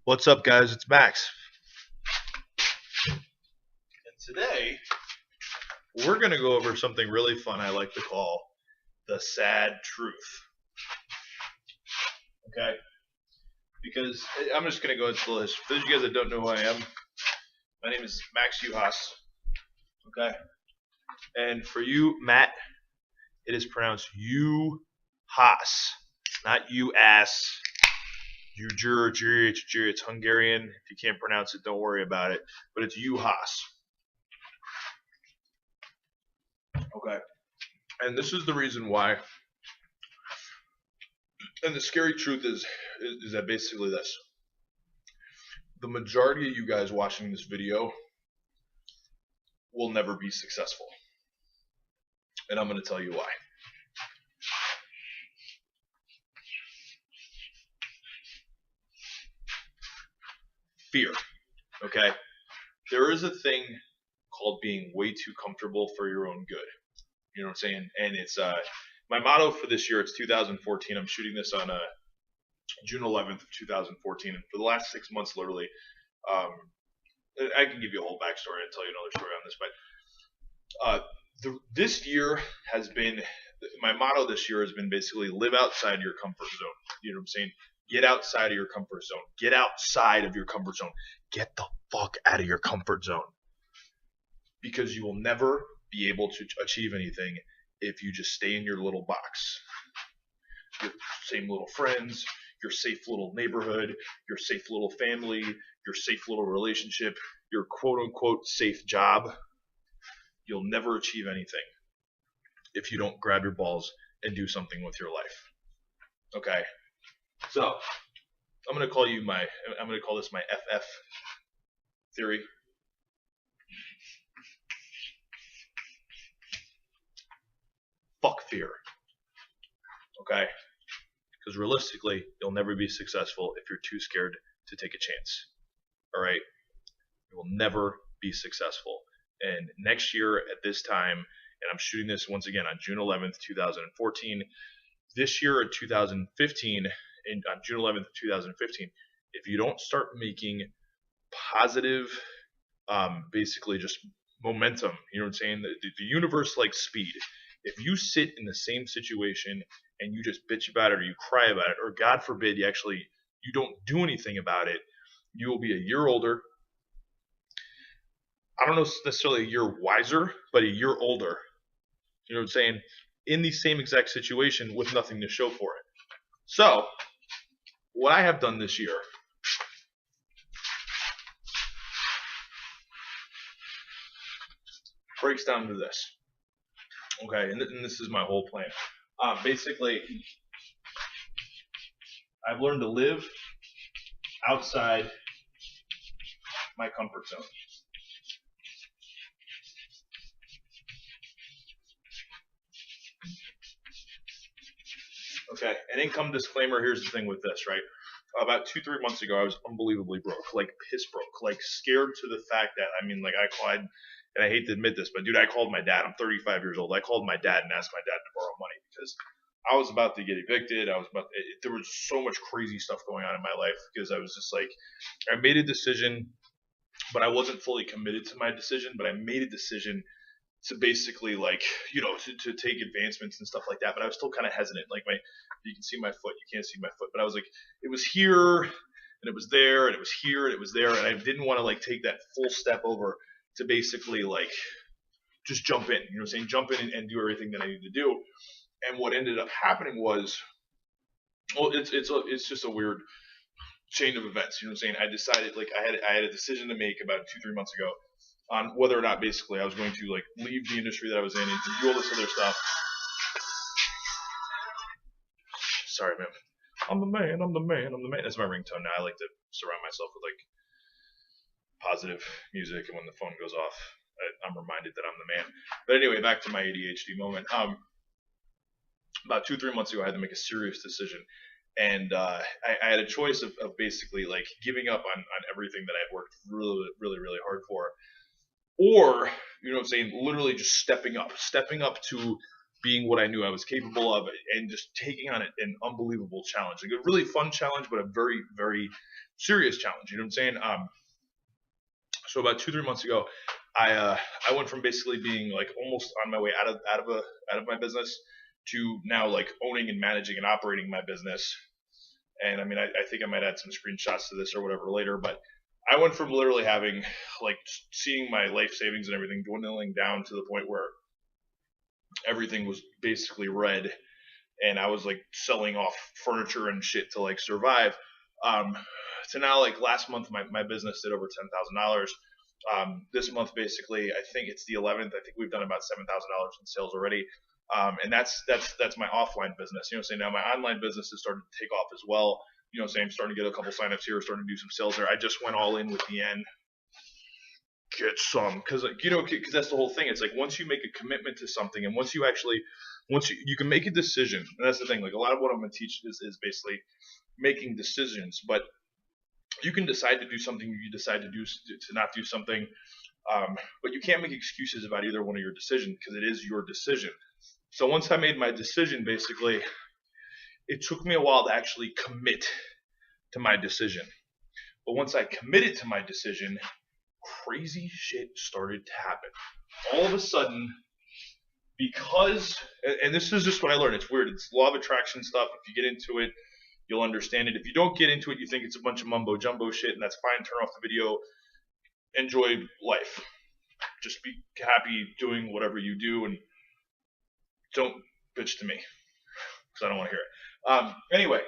What's up, guys? It's Max. And today, we're going to go over something really fun I like to call the sad truth. Okay? Because I'm just going to go into the list. For those of you guys that don't know who I am, my name is Max Juhasz. Okay? And for you, Matt, it is pronounced Juhasz, not you ass. It's Hungarian. If you can't pronounce it, don't worry about it. But it's Juhasz. Okay. And this is the reason why. And the scary truth is that basically this. The majority of you guys watching this video will never be successful. And I'm going to tell you why. Fear. Okay? There is a thing called being way too comfortable for your own good. You know what I'm saying? And it's my motto for this year. It's 2014. I'm shooting this on June 11th of 2014, and for the last 6 months, literally, I can give you a whole backstory and tell you another story on this. But this year has been my motto. This year has been basically live outside your comfort zone. You know what I'm saying? Get outside of your comfort zone. Get outside of your comfort zone. Get the fuck out of your comfort zone, because you will never be able to achieve anything if you just stay in your little box. Your same little friends, your safe little neighborhood, your safe little family, your safe little relationship, your quote-unquote safe job. You'll never achieve anything if you don't grab your balls and do something with your life. Okay? So, I'm going to call this my FF theory. Fuck fear. Okay? Because realistically, you'll never be successful if you're too scared to take a chance. Alright? You will never be successful. And next year at this time, and I'm shooting this once again on June 11th, 2014. This year in 2015, on June 11th, 2015, if you don't start making positive, basically just momentum, you know what I'm saying? The universe likes speed. If you sit in the same situation and you just bitch about it, or you cry about it, or God forbid you don't do anything about it, you will be a year older. I don't know necessarily a year wiser, but a year older. You know what I'm saying? In the same exact situation with nothing to show for it. So, what I have done this year breaks down to this. Okay, and this is my whole plan. Basically, I've learned to live outside my comfort zone. Okay, an income disclaimer. Here's the thing with this, right? About 2-3 months ago, I was unbelievably broke, like piss broke, like scared to the fact that, and I hate to admit this, but dude, I called my dad. I'm 35 years old. I called my dad and asked my dad to borrow money because I was about to get evicted. There was so much crazy stuff going on in my life because I was just like, I made a decision, but I wasn't fully committed to my decision, but I made a decision to basically to take advancements and stuff like that, but I was still kind of hesitant. Like you can see my foot, you can't see my foot, but I was like, it was here and it was there and it was here and it was there, and I didn't want to take that full step over to basically just jump in, you know what I'm saying? Jump in and do everything that I needed to do. And what ended up happening was, well, it's just a weird chain of events, you know what I'm saying? I decided, I had a decision to make about 2-3 months ago on whether or not basically I was going to leave the industry that I was in and do all this other stuff. Sorry, man. I'm the man. That's my ringtone now. I like to surround myself with positive music, and when the phone goes off, I'm reminded that I'm the man. But anyway, back to my ADHD moment. About 2-3 months ago, I had to make a serious decision. And I had a choice of basically giving up on everything that I'd worked really, really, really hard for, or, you know what I'm saying, literally just stepping up to being what I knew I was capable of, and just taking on an unbelievable challenge, like a really fun challenge, but a very, very serious challenge. You know what I'm saying? So about 2-3 months ago, I went from basically being like almost on my way out of my business to now like owning and managing and operating my business. And I mean, I think I might add some screenshots to this or whatever later, but I went from literally having like seeing my life savings and everything dwindling down to the point where everything was basically red, and I was like selling off furniture and shit to like survive. Um, so now, like last month, my business did over $10,000. This month, basically, I think it's the 11th. I think we've done about $7,000 in sales already. And that's my offline business. You know what I'm saying? Now my online business has started to take off as well. You know what I'm saying? I'm starting to get a couple signups here, starting to do some sales there. I just went all in with the N. Get some, because like because that's the whole thing. It's like once you make a commitment to something, and once you you can make a decision, and that's the thing. Like a lot of what I'm gonna teach is basically making decisions, but you can decide to do something, you decide to not do something, but you can't make excuses about either one of your decisions because it is your decision. So once I made my decision, basically, it took me a while to actually commit to my decision. But once I committed to my decision, crazy shit started to happen. All of a sudden, because, and this is just what I learned, it's weird, it's law of attraction stuff. If you get into it, you'll understand it. If you don't get into it, you think it's a bunch of mumbo jumbo shit, and that's fine. Turn off the video. Enjoy life. Just be happy doing whatever you do, and don't bitch to me because I don't want to hear it. Anyway,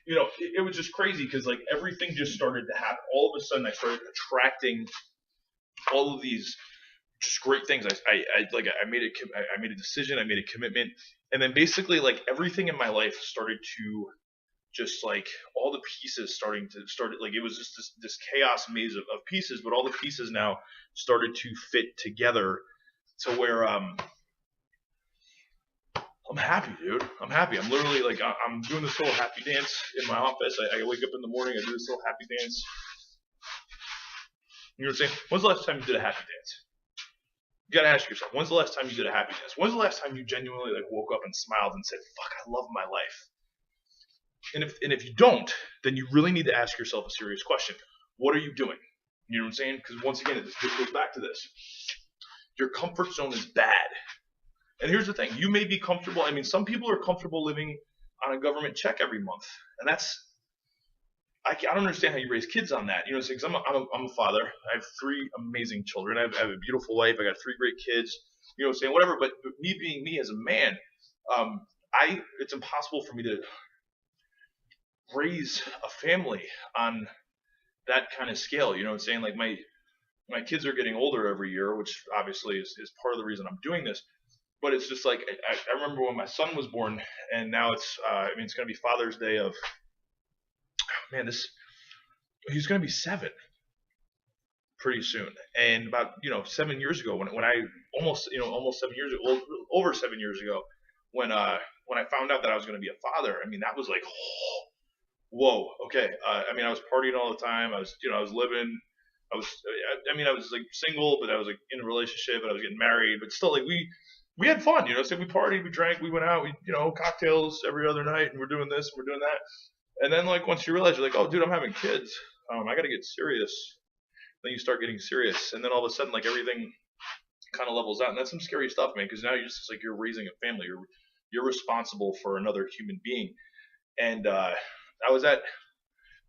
it was just crazy because like everything just started to happen. All of a sudden, I started attracting all of these just great things. I made a decision. I made a commitment, and then basically like everything in my life started to just like all the pieces started like it was just this chaos maze of pieces, but all the pieces now started to fit together to where I'm happy, dude. I'm happy. I'm literally like I'm doing this little happy dance in my office. I wake up in the morning, I do this little happy dance. You know what I'm saying? When's the last time you did a happy dance? You gotta ask yourself, when's the last time you did a happy dance? When's the last time you genuinely like woke up and smiled and said, "Fuck, I love my life"? And if you don't, then you really need to ask yourself a serious question. What are you doing? You know what I'm saying? Because once again, this goes back to this. Your comfort zone is bad. And here's the thing. You may be comfortable. I mean, some people are comfortable living on a government check every month. And I don't understand how you raise kids on that. You know what I'm saying? Because I'm a father. I have 3 amazing children. I have a beautiful wife. I got 3 great kids. You know what I'm saying? Whatever. But me being me as a man, it's impossible for me to raise a family on that kind of scale. You know what I'm saying? Like my kids are getting older every year, which obviously is part of the reason I'm doing this. But it's just like I remember when my son was born, and now it's it's going to be Father's Day of he's going to be 7 pretty soon. And about 7 years ago when I almost 7 years ago, well, over 7 years ago when I found out that I was going to be a father, I mean that was like whoa, okay. I was partying all the time. I was living. I was like single, but I was like in a relationship, and I was getting married. But still, like we had fun, So we partied, we drank, we went out, cocktails every other night, and we're doing this, and we're doing that. And then like once you realize you're like, oh, dude, I'm having kids. I got to get serious. Then you start getting serious, and then all of a sudden, like everything kind of levels out, and that's some scary stuff, man. Because now it's like you're raising a family. You're responsible for another human being, and I was at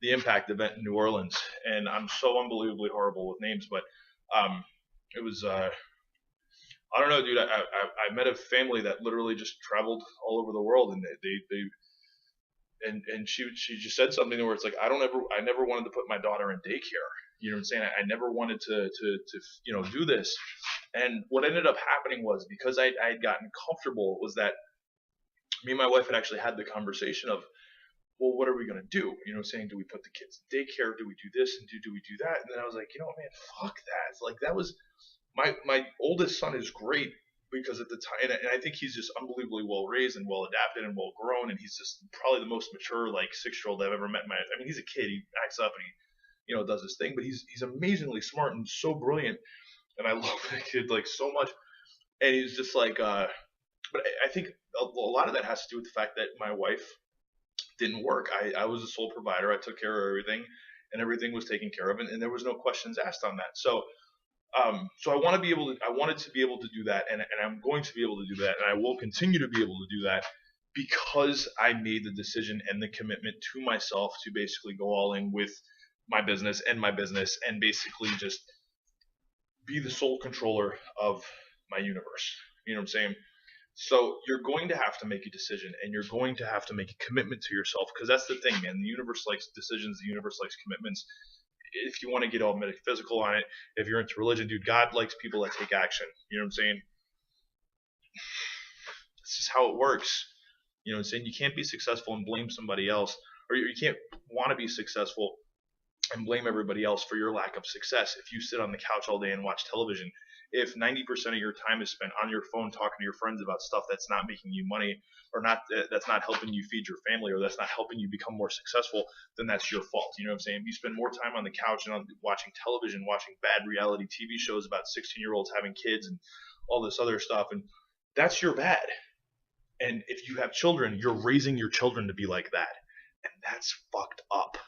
the Impact event in New Orleans, and I'm so unbelievably horrible with names, but it was I don't know, dude. I met a family that literally just traveled all over the world, and and she just said something where it's like I never wanted to put my daughter in daycare. You know what I'm saying? I never wanted to do this, and what ended up happening was because I had gotten comfortable was that me and my wife had actually had the conversation of, well, what are we going to do? You know what I'm saying? Do we put the kids in daycare? Do we do this? And do we do that? And then I was like, man, fuck that. It's like that was my oldest son is great because at the time, and I think he's just unbelievably well raised and well adapted and well grown. And he's just probably the most mature, like 6-year-old I've ever met in my life. I mean, he's a kid. He acts up and he, does his thing, but he's amazingly smart and so brilliant. And I love that kid like so much. And he's just like, But I think a lot of that has to do with the fact that my wife didn't work. I was a sole provider. I took care of everything, and everything was taken care of, and there was no questions asked on that. So I want to be able to. I wanted to be able to do that, and I'm going to be able to do that, and I will continue to be able to do that because I made the decision and the commitment to myself to basically go all in with my business, and basically just be the sole controller of my universe. You know what I'm saying? So you're going to have to make a decision, and you're going to have to make a commitment to yourself, because that's the thing, man. The universe likes decisions. The universe likes commitments. If you want to get all metaphysical on it, if you're into religion, dude, God likes people that take action. You know what I'm saying? This is how it works. You know what I'm saying? You can't be successful and blame somebody else, or you can't want to be successful and blame everybody else for your lack of success. If you sit on the couch all day and watch television, if 90% of your time is spent on your phone talking to your friends about stuff that's not making you money, or that's not helping you feed your family, or that's not helping you become more successful, then that's your fault. You know what I'm saying? If you spend more time on the couch and watching television, watching bad reality TV shows about 16-year-olds having kids and all this other stuff, and that's your bad. And if you have children, you're raising your children to be like that. And that's fucked up.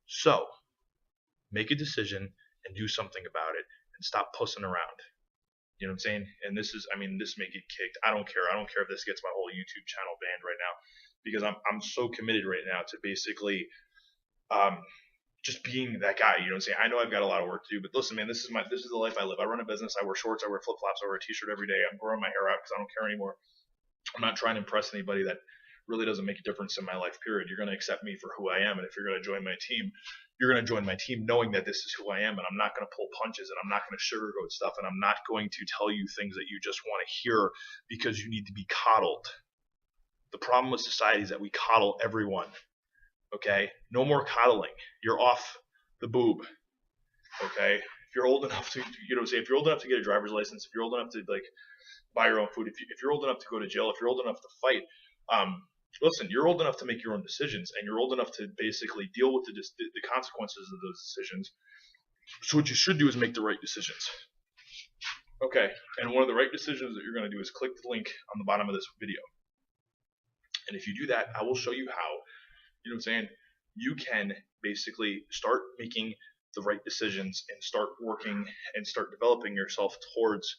So, make a decision and do something about it, and stop pussing around. You know what I'm saying? And this may get kicked. I don't care. I don't care if this gets my whole YouTube channel banned right now, because I'm so committed right now to basically just being that guy. You know what I'm saying? I know I've got a lot of work to do, but listen, man, this is the life I live. I run a business. I wear shorts. I wear flip flops. I wear a t-shirt every day. I'm growing my hair out because I don't care anymore. I'm not trying to impress anybody. That really doesn't make a difference in my life, period. You're going to accept me for who I am, and if you're going to join my team, you're going to join my team knowing that this is who I am, and I'm not going to pull punches, and I'm not going to sugarcoat stuff, and I'm not going to tell you things that you just want to hear because you need to be coddled. The problem with society is that we coddle everyone. Okay? No more coddling. You're off the boob. Okay? If you're old enough to, if you're old enough to get a driver's license, if you're old enough to buy your own food, if you're old enough to go to jail, if you're old enough to fight, listen, you're old enough to make your own decisions, and you're old enough to basically deal with the consequences of those decisions. So what you should do is make the right decisions. Okay, and one of the right decisions that you're going to do is click the link on the bottom of this video. And if you do that, I will show you how, you know what I'm saying, you can basically start making the right decisions and start working and start developing yourself towards,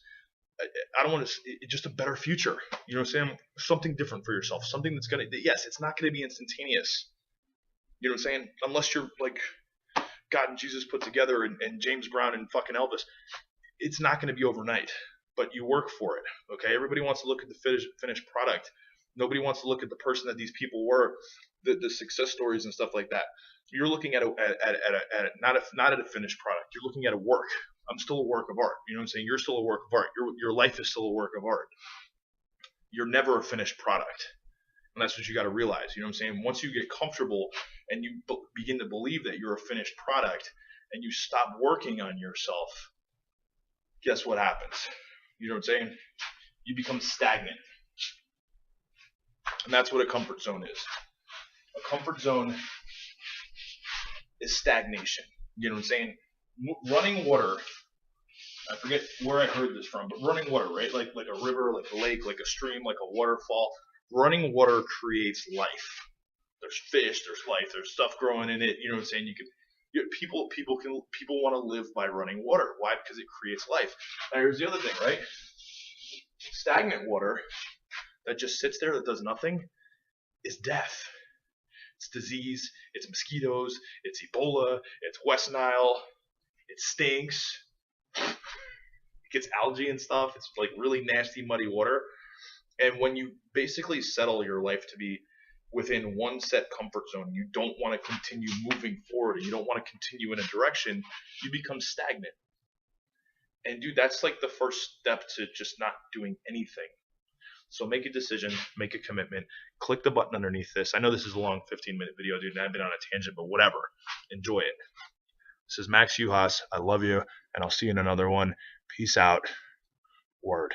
I don't want to, just a better future. You know what I'm saying? Something different for yourself. Something that's going to, yes, it's not going to be instantaneous. You know what I'm saying? Unless you're like God and Jesus put together, and James Brown and fucking Elvis. It's not going to be overnight, but you work for it. Okay? Everybody wants to look at the finished product. Nobody wants to look at the person that these people were, the success stories and stuff like that. You're looking at not at a finished product. You're looking at a work. I'm still a work of art. You know what I'm saying? You're still a work of art. Your life is still a work of art. You're never a finished product. And that's what you got to realize. You know what I'm saying? Once you get comfortable and you begin to believe that you're a finished product, and you stop working on yourself, guess what happens? You know what I'm saying? You become stagnant. And that's what a comfort zone is. A comfort zone is stagnation. You know what I'm saying? Running water, I forget where I heard this from, but running water, right? Like a river, like a lake, like a stream, like a waterfall. Running water creates life. There's fish, there's life, there's stuff growing in it. You know what I'm saying? People want to live by running water. Why? Because it creates life. Now here's the other thing, right? Stagnant water that just sits there, that does nothing, is death. It's disease, it's mosquitoes, it's Ebola, it's West Nile, it stinks, it gets algae and stuff. It's like really nasty, muddy water. And when you basically settle your life to be within one set comfort zone, you don't want to continue moving forward, and you don't want to continue in a direction, you become stagnant. And dude, that's like the first step to just not doing anything. So make a decision, make a commitment, click the button underneath this. I know this is a long 15-minute video, dude, and I've been on a tangent, but whatever. Enjoy it. This is Max Juhasz. I love you, and I'll see you in another one. Peace out. Word.